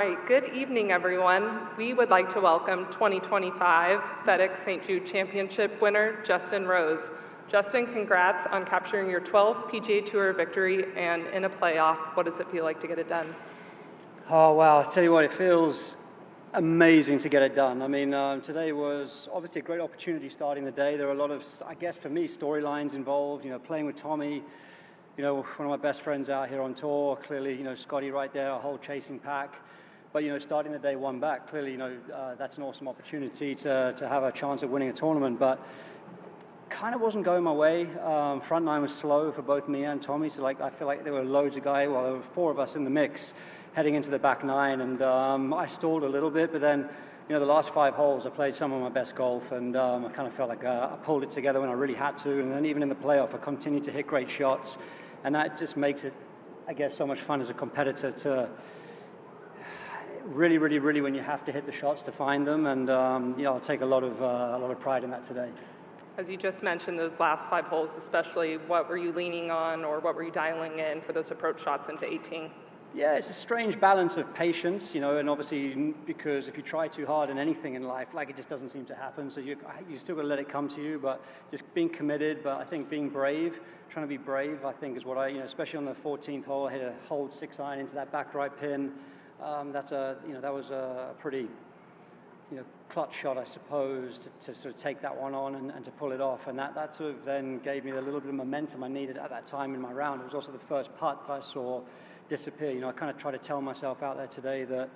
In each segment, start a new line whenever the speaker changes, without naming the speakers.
All right, good evening, everyone. We would like to welcome 2025 FedEx St Jude Championship winner, Justin Rose. Justin, congrats on capturing your 12th PGA Tour victory and in a playoff. What does it feel like to get it done?
Oh, wow. I'll tell you what, it feels amazing to get it done. I mean, today was obviously a great opportunity starting the day. There were a lot of, I guess for me, storylines involved, playing with Tommy, one of my best friends out here on tour, clearly, Scotty right there, a whole chasing pack. But, starting the day one back, clearly, that's an awesome opportunity to have a chance at winning a tournament. But kind of wasn't going my way. Front nine was slow for both me and Tommy. So, I feel like there were loads of guys, there were four of us in the mix heading into the back nine. And I stalled a little bit. But then, the last 5 holes, I played some of my best golf. And I kind of felt like I pulled it together when I really had to. And then even in the playoff, I continued to hit great shots. And that just makes it, I guess, so much fun as a competitor to really, when you have to hit the shots to find them, and I'll take a lot of pride in that today.
As you just mentioned, those last 5 holes especially, what were you leaning on or what were you dialing in for those approach shots into 18?
Yeah, it's a strange balance of patience, and obviously because if you try too hard in anything in life, it just doesn't seem to happen, so you still got to let it come to you, but just being committed, but I think being brave, trying to be brave, I think is what especially on the 14th hole, I hit a hold 6-iron into that back right pin. That was a pretty, clutch shot, I suppose, to sort of take that one on and to pull it off. And that sort of then gave me a little bit of momentum I needed at that time in my round. It was also the first putt that I saw disappear. I kind of try to tell myself out there today that,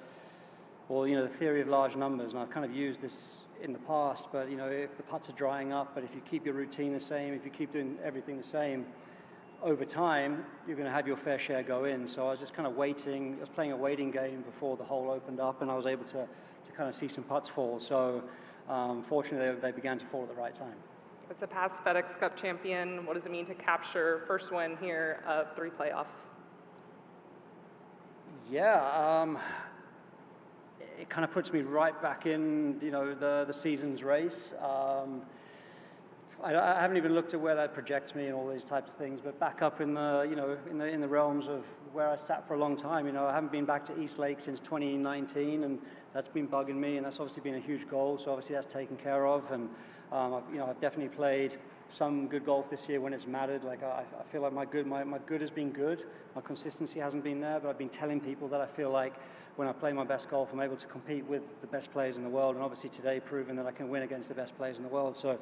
the theory of large numbers, and I've kind of used this in the past, but, if the putts are drying up, but if you keep your routine the same, if you keep doing everything the same, over time, you're going to have your fair share go in. So I was just kind of waiting. I was playing a waiting game before the hole opened up, and I was able to kind of see some putts fall. So fortunately, they began to fall at the right time.
As a past FedEx Cup champion, what does it mean to capture first win here of 3 playoffs?
Yeah, it kind of puts me right back in, the season's race. I haven't even looked at where that projects me and all these types of things, but back up in the, in the realms of where I sat for a long time. I haven't been back to East Lake since 2019, and that's been bugging me, and that's obviously been a huge goal. So obviously that's taken care of, and I've definitely played some good golf this year when it's mattered. I feel like my good has been good. My consistency hasn't been there, but I've been telling people that I feel like when I play my best golf, I'm able to compete with the best players in the world, and obviously today proven that I can win against the best players in the world. So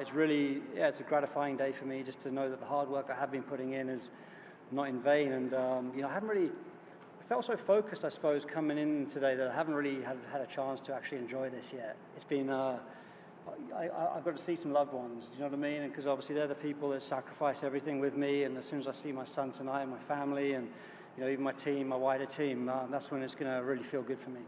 it's really, it's a gratifying day for me just to know that the hard work I have been putting in is not in vain. And I haven't really, I felt so focused, I suppose, coming in today that I haven't really had a chance to actually enjoy this yet. It's been, I've got to see some loved ones, you know what I mean? Because obviously they're the people that sacrifice everything with me, and as soon as I see my son tonight and my family and even my team, my wider team, that's when it's going to really feel good for me.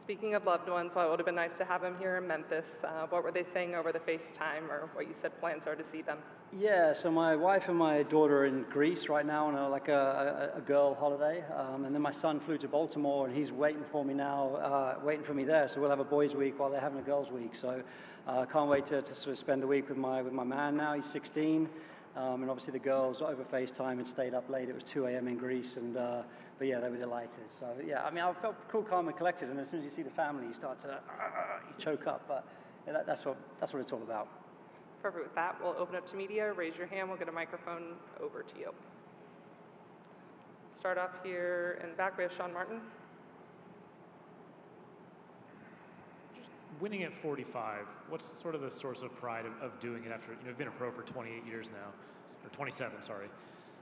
Speaking of loved ones, well, it would have been nice to have them here in Memphis. What were they saying over the FaceTime, or what you said plans are to see them?
Yeah, so my wife and my daughter are in Greece right now on a girl holiday, and then my son flew to Baltimore, and he's waiting for me now, waiting for me there. So we'll have a boys' week while they're having a girls' week. So I can't wait to sort of spend the week with my man now. He's 16. And obviously the girls over FaceTime had stayed up late. It was 2 a.m. in Greece, but yeah, they were delighted. So yeah, I mean, I felt cool, calm, and collected. And as soon as you see the family, you start to you choke up. But yeah, that's what it's all about.
Perfect. With that, we'll open up to media. Raise your hand. We'll get a microphone over to you. Start off here in the back. We have Sean Martin.
Winning at 45, what's sort of the source of pride of doing it after, you've been a pro for 28 years now, or 27, sorry.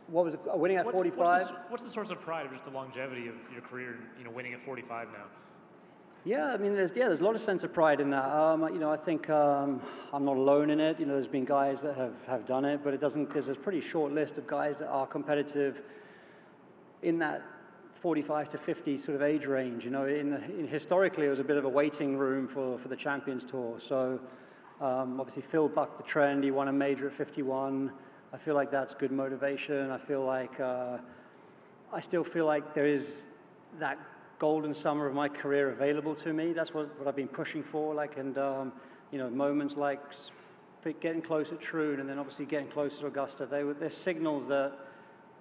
What was it, winning at 45?
What's the source of pride of just the longevity of your career, winning at 45 now?
Yeah, I mean, there's a lot of sense of pride in that. I think I'm not alone in it. There's been guys that have done it, but it doesn't, there's a pretty short list of guys that are competitive in that 45 to 50 sort of age range. Historically, it was a bit of a waiting room for the Champions Tour. So obviously Phil bucked the trend. He won a major at 51. I feel like that's good motivation. I feel like I still feel like there is that golden summer of my career available to me. That's what I've been pushing for. Moments like getting close at Troon and then obviously getting close to Augusta. They're signals that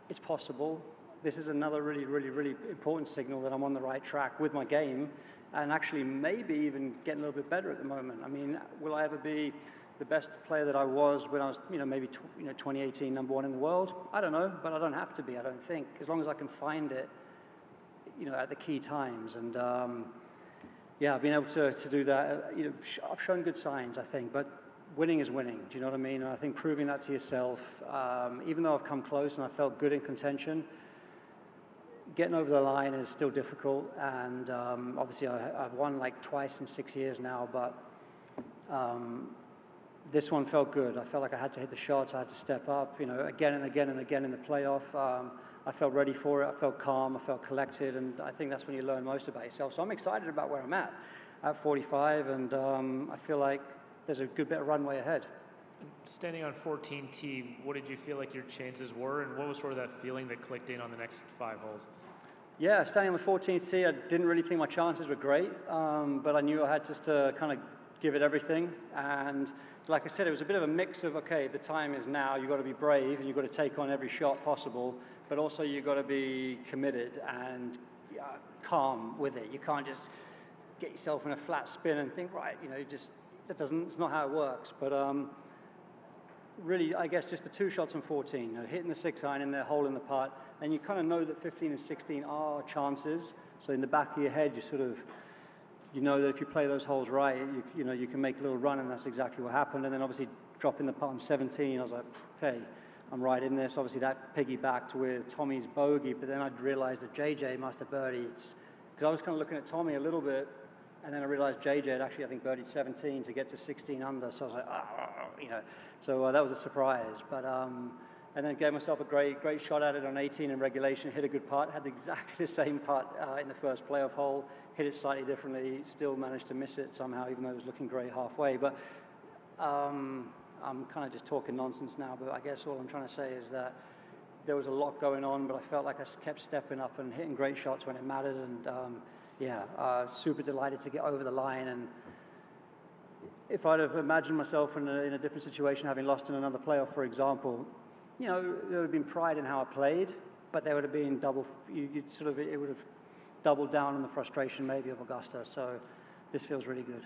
it's possible. this is another really, really, really important signal that I'm on the right track with my game, and actually maybe even getting a little bit better at the moment. I mean, will I ever be the best player that I was when I was, maybe 2018 #1 in the world? I don't know, but I don't have to be, I don't think, as long as I can find it, at the key times. And yeah, I've been able to do that. I've shown good signs, I think, but winning is winning. Do you know what I mean? And I think proving that to yourself, even though I've come close and I felt good in contention, getting over the line is still difficult. And obviously I've won like twice in 6 years now, but this one felt good. I felt like I had to hit the shots, I had to step up, again and again and again in the playoff. I felt ready for it, I felt calm, I felt collected, and I think that's when you learn most about yourself. So I'm excited about where I'm at 45, and I feel like there's a good bit of runway ahead.
Standing on 14T, what did you feel like your chances were, and what was sort of that feeling that clicked in on the next 5 holes?
Yeah, standing on the 14th tee, I didn't really think my chances were great, but I knew I had just to kind of give it everything. And like I said, it was a bit of a mix of, okay, the time is now, you've got to be brave, and you've got to take on every shot possible, but also you've got to be committed and calm with it. You can't just get yourself in a flat spin and think, right, it's not how it works. But really, I guess just the 2 shots on 14, hitting the 6 iron in there, hole in the putt, and you kind of know that 15 and 16 are chances. So in the back of your head, you know that if you play those holes right, you can make a little run, and that's exactly what happened. And then obviously dropping the putt on 17, I was like, okay, I'm right in this. Obviously that piggybacked with Tommy's bogey, but then I'd realized that JJ must have birdied, because I was kind of looking at Tommy a little bit, and then I realized JJ had actually, I think, birdied 17 to get to 16 under. So I was like, So that was a surprise. But and then gave myself a great shot at it on 18 in regulation. Hit a good putt. Had exactly the same putt in the first playoff hole. Hit it slightly differently. Still managed to miss it somehow, even though it was looking great halfway. But I'm kind of just talking nonsense now. But I guess all I'm trying to say is that there was a lot going on, but I felt like I kept stepping up and hitting great shots when it mattered. And super delighted to get over the line. And if I'd have imagined myself in a different situation, having lost in another playoff, for example, there would have been pride in how I played, but there would have been it would have doubled down on the frustration maybe of Augusta. So this feels really good.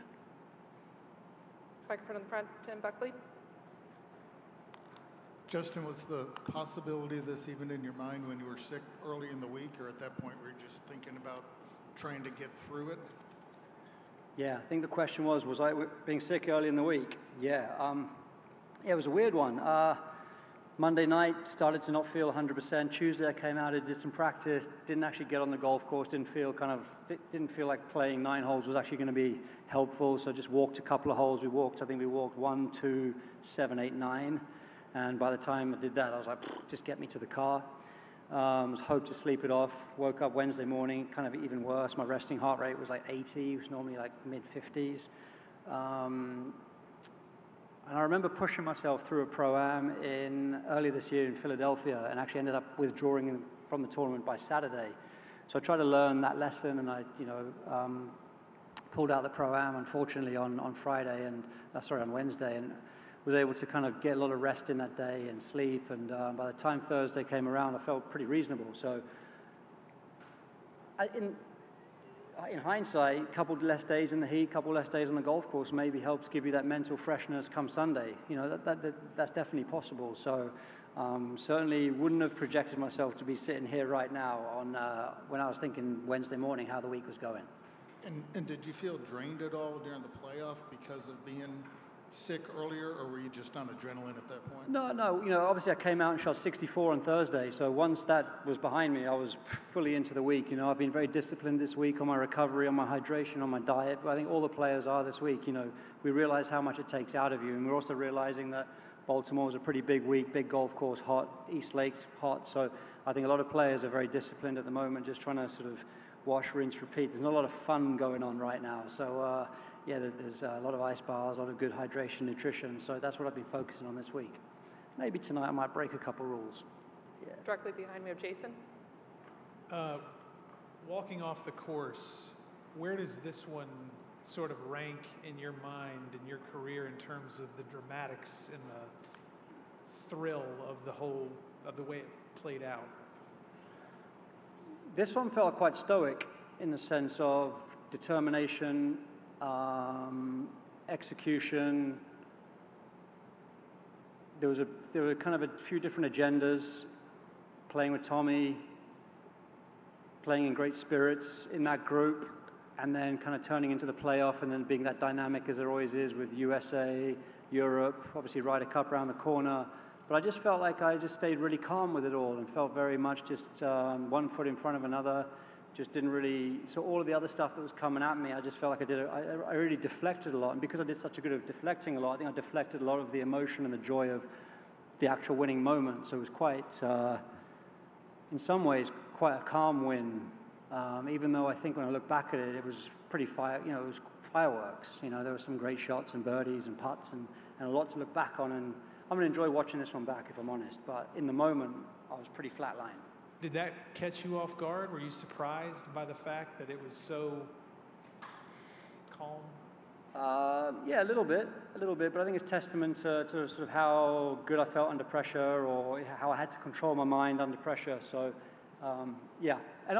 Microphone in the front, Tim Buckley.
Justin, was the possibility of this even in your mind when you were sick early in the week, or at that point were you just thinking about trying to get through it?
Yeah, I think the question was I being sick early in the week? Yeah, it was a weird one. Monday night, started to not feel 100%. Tuesday, I came out and did some practice. Didn't actually get on the golf course. Didn't feel like playing 9 holes was actually going to be helpful. So just walked a couple of holes. I think we walked 1, 2, 7, 8, 9. And by the time I did that, I was like, just get me to the car. Was hoped to sleep it off. Woke up Wednesday morning, kind of even worse. My resting heart rate was like 80. It was normally like mid-50s. And I remember pushing myself through a Pro-Am early this year in Philadelphia, and actually ended up withdrawing from the tournament by Saturday. So I tried to learn that lesson, and I, pulled out the Pro-Am, unfortunately, on Wednesday, and was able to kind of get a lot of rest in that day and sleep. And by the time Thursday came around, I felt pretty reasonable. So in hindsight, a couple less days in the heat, couple less days on the golf course maybe helps give you that mental freshness come Sunday. That's definitely possible. So certainly wouldn't have projected myself to be sitting here right now when I was thinking Wednesday morning how the week was going.
And did you feel drained at all during the playoff because of being sick earlier, or were you just on adrenaline at that point?
No. Obviously I came out and shot 64 on Thursday. So once that was behind me, I was fully into the week. I've been very disciplined this week on my recovery, on my hydration, on my diet. But I think all the players are this week. We realize how much it takes out of you. And we're also realizing that Baltimore's a pretty big week, big golf course, hot, East Lake's hot. So I think a lot of players are very disciplined at the moment, just trying to sort of wash, rinse, repeat. There's not a lot of fun going on right now. So, there's a lot of ice bars, a lot of good hydration, nutrition. So that's what I've been focusing on this week. Maybe tonight I might break a couple rules. Yeah.
Directly behind me, Jason.
Walking off the course, where does this one sort of rank in your mind, in your career, in terms of the dramatics and the thrill of the way it played out?
This one felt quite stoic in the sense of determination, execution. There were kind of a few different agendas, playing with Tommy, playing in great spirits in that group, and then kind of turning into the playoff and then being that dynamic as there always is with USA, Europe, obviously Ryder Cup around the corner. But I just felt like I just stayed really calm with it all and felt very much just one foot in front of another. Just didn't really, so all of the other stuff that was coming at me, I just felt like I really deflected a lot. And because I did such a good of deflecting a lot, I think I deflected a lot of the emotion and the joy of the actual winning moment. So it was quite, in some ways, quite a calm win. Even though I think when I look back at it, it was pretty it was fireworks. There were some great shots and birdies and putts and a lot to look back on. And I'm going to enjoy watching this one back, if I'm honest. But in the moment, I was pretty flatlined.
Did that catch you off guard? Were you surprised by the fact that it was so calm?
Yeah, a little bit, but I think it's testament to sort of how good I felt under pressure or how I had to control my mind under pressure. So, yeah. And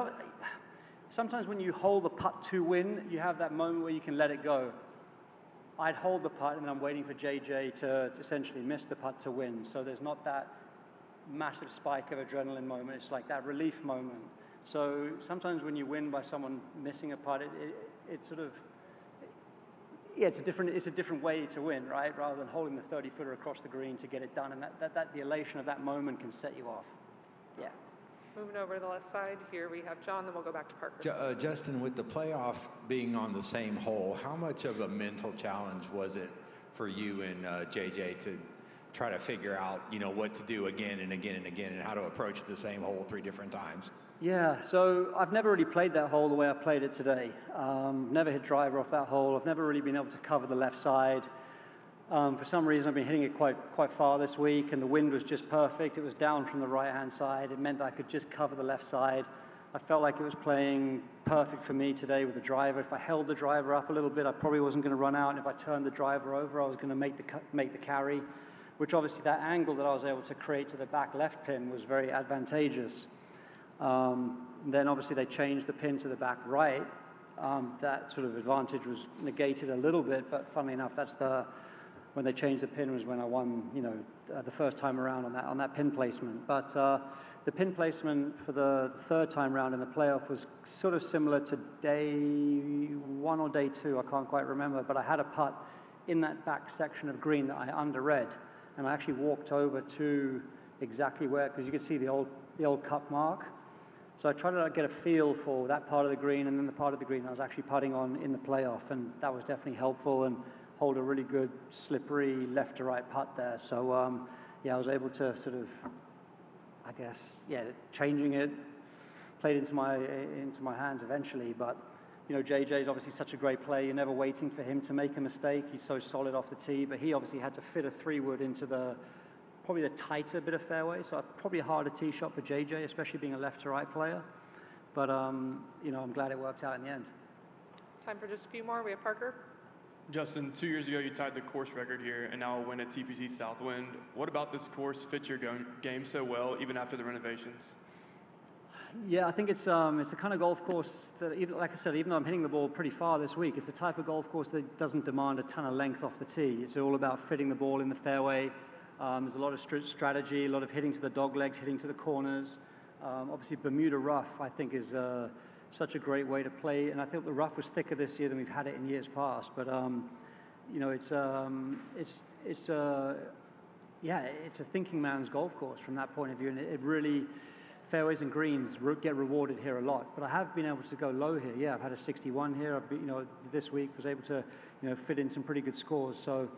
sometimes when you hold the putt to win, you have that moment where you can let it go. I'd hold the putt and then I'm waiting for JJ to essentially miss the putt to win. So there's not that massive spike of adrenaline moment. It's like that relief moment. So sometimes when you win by someone missing a putt, it sort of, yeah, it's a different way to win, right? Rather than holding the 30-footer across the green to get it done, and that the elation of that moment can set you off. Yeah.
Moving over to the left side, here we have John, then we'll go back to Parker.
Justin, with the playoff being on the same hole, how much of a mental challenge was it for you and JJ to try to figure out, what to do again and again and again, and how to approach the same hole 3 different times?
Yeah, so I've never really played that hole the way I played it today. Never hit driver off that hole. I've never really been able to cover the left side. For some reason, I've been hitting it quite far this week, and the wind was just perfect. It was down from the right-hand side. It meant that I could just cover the left side. I felt like it was playing perfect for me today with the driver. If I held the driver up a little bit, I probably wasn't going to run out, and if I turned the driver over, I was going to make the carry, which obviously that angle that I was able to create to the back left pin was very advantageous. Then obviously they changed the pin to the back right. That sort of advantage was negated a little bit, but funnily enough, when they changed the pin was when I won, the first time around on that pin placement. But the pin placement for the third time round in the playoff was sort of similar to day 1 or day 2, I can't quite remember, but I had a putt in that back section of green that I underread, and I actually walked over to exactly where, because you could see the old cup mark. So I tried to get a feel for that part of the green and then the part of the green I was actually putting on in the playoff, and that was definitely helpful and hold a really good slippery left to right putt there. So yeah, I was able to sort of, I guess, yeah, changing it, played into my hands eventually. But JJ is obviously such a great player. You're never waiting for him to make a mistake. He's so solid off the tee, but he obviously had to fit a 3-wood into probably the tighter bit of fairway, so probably a harder tee shot for JJ, especially being a left to right player. But I'm glad it worked out in the end.
Time for just a few more. We have Parker.
Justin, 2 years ago you tied the course record here and now win at TPC Southwind. What about this course fits your game so well, even after the renovations?
Yeah, I think it's the kind of golf course that, like I said, even though I'm hitting the ball pretty far this week, it's the type of golf course that doesn't demand a ton of length off the tee. It's all about fitting the ball in the fairway. There's a lot of strategy, a lot of hitting to the dog legs, hitting to the corners. Obviously, Bermuda rough, I think, is such a great way to play. And I think the rough was thicker this year than we've had it in years past. But, it's a thinking man's golf course from that point of view. And it really, fairways and greens get rewarded here a lot. But I have been able to go low here. Yeah, I've had a 61 here. This week was able to, fit in some pretty good scores. So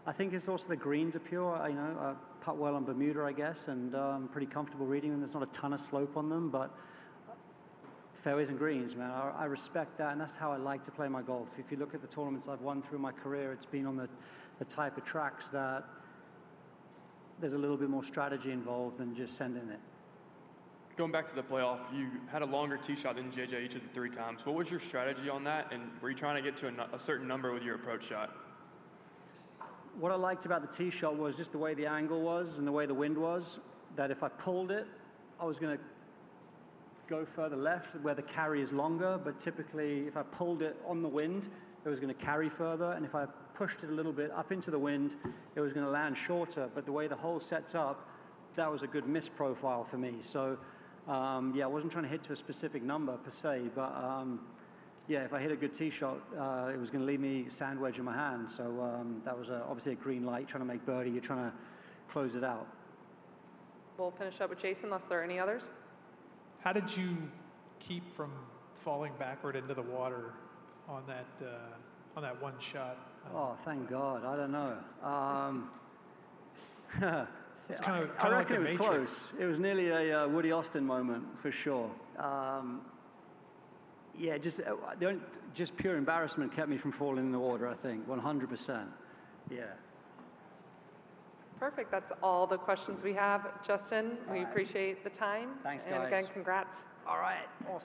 I think it's also the greens are pure. I putt well on Bermuda, I guess, and I'm pretty comfortable reading them. There's not a ton of slope on them, but fairways and greens, man, I respect that, and that's how I like to play my golf. If you look at the tournaments I've won through my career, it's been on the type of tracks that there's a little bit more strategy involved than just sending it.
Going back to the playoff, you had a longer tee shot than JJ each of the 3 times. What was your strategy on that, and were you trying to get to a certain number with your approach shot?
What I liked about the tee shot was just the way the angle was and the way the wind was, that if I pulled it, I was going to go further left where the carry is longer, but typically if I pulled it on the wind, it was going to carry further, and if I pushed it a little bit up into the wind, it was going to land shorter. But the way the hole sets up, that was a good miss profile for me. So, yeah, I wasn't trying to hit to a specific number per se, but yeah, if I hit a good tee shot, it was going to leave me sand wedge in my hand. So that was obviously a green light, trying to make birdie. You're trying to close it out.
We'll finish up with Jason, unless there are any others.
How did you keep from falling backward into the water on that one shot?
Oh, thank God. I don't know.
It's kind of
I
like
reckon
the
it was
Matrix.
close. It was nearly a Woody Austin moment for sure. Yeah, just pure embarrassment kept me from falling in the water, I think, 100%. Yeah.
Perfect. That's all the questions we have. Justin, we
right.
appreciate the time.
Thanks,
And
guys.
again, congrats.
All right. Awesome.